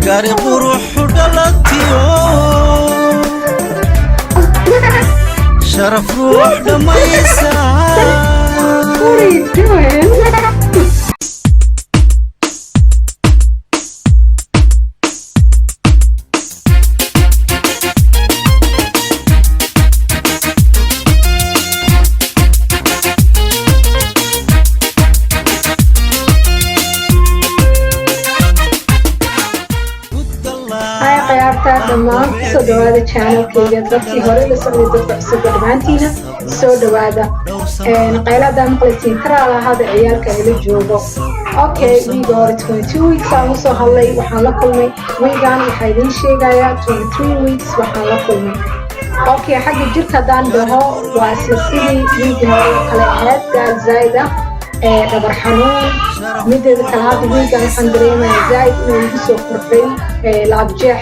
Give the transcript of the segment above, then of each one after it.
قاري بروح ودلتيو شرف روح لما يسعى. What are you doing? dhammaan soo dhawaada channelkayga dadkii hore la socday dadka cusub dhammaantiina soo dhawaada qayladaa maqlaysiin karaa lahada ciyaalka ila joogo okay wiiga hore 22 weeks aan usoo hadlay waxaan la kulmay wiigan waxaa idiin sheegayaa 23 weeks waxaan la kulmay okay xagga jirka haddaan dhaho waa sidii wiigi hore kale ahayd gaad zaa'id ah dhabar xanuun mideeda kale hadda wiigan waxaan dareemayaa zaa'id inuu igu soo kordhay laabjeex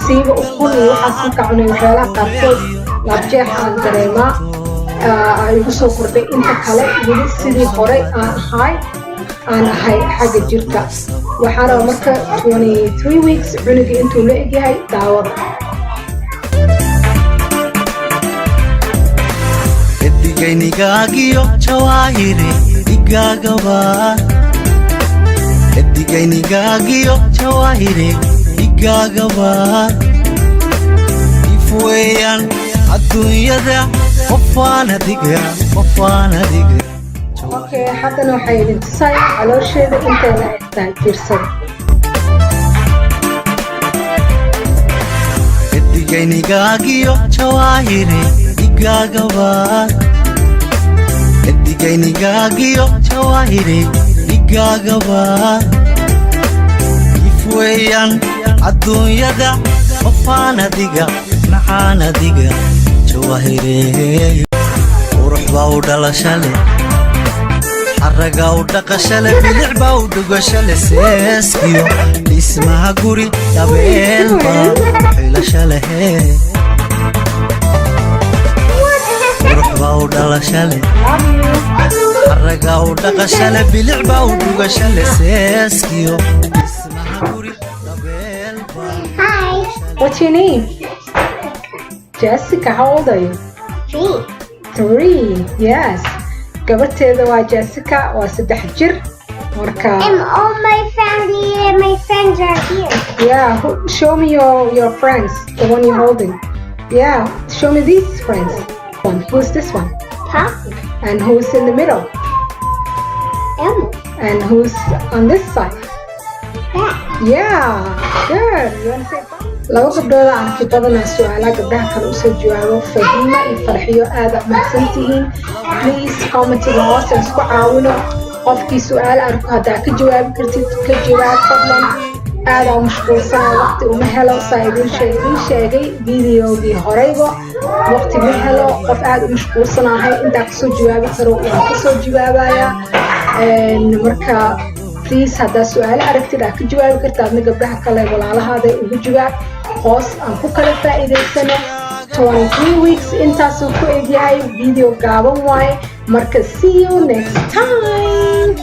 siiba ukun iyo waxaas ka cunay waxyaalaha qaarkood laabjeex aan dareemaa igu soo kordhay inta kale weli sidii hore aan ahay xagga jirka waxaana marka 23 weeks cunuga intuu la egyahay daawada edigaynigagiyo jawaahire igagaba edigaynigagiyo jawaahire igagaba ifweyan adduunyada qofaan adiga okay haddana waxay idin tusaya caloosheeda intay la egtahay fiirsada edigaynigagiyo jawaahire igagaba edigaynigagiyo jawaahire igagaba ifweyan adduunyada qofaan adiga maxaan adiga jawaahire qurux baa u dhalashale xaraga u dhaqashale bilic baa u dhugashale seeskiyo dhismaha guri dabeel baa xilashale qurux baa u dhalashale xaraga u dhaqashale bilic baa u dhugashale seeskiyo dhismaha guri dabeel baa. Hi, what's your name? Jessica, how old are you? 3, yes. Gabarteeda waa Jessica, waa 3 jir. Marka And all my friends are here. yeah, show me your friends, the one you're holding. Yeah, show me these friends. Who's this one? Poppy. And who's in the middle? Emma. And who's on this side? That. Yeah, good. You want to say bye? laba gabdhood aan ki badanaa su'aalaha gabdhaha kale usoo jawaabo Fahima iyo Farxiyo aad mahadsan tihiin please commentiga hoos aan isku caawino qofkii su'aal arko haddaa ka jawaabi kartid ka jawaab fadlan aad aan mashquulsanahay waqti uma helo saa idin sheegay videogii horeyba waqti ma helo qof aad u mashquulsanahay intaa kasoo jawaabi karo waan kasoo jawaabayaa marka please haddaa su'aalo aragtid aad ka jawaabi karta adna gabdhaha kale walaalahaada ugu jawaab hoos aan ku kala faa'iidaysano 23 weeks intaasuu ku egyahay video gaaban waaye marka see you next time.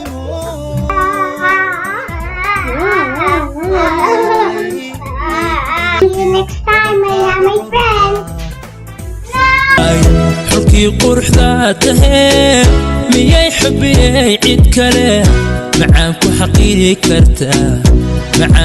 See you next time, my friends. xulkii quruxda tahee miyay xubiyey cid kale macaan ku xaqiiri kartaa macaan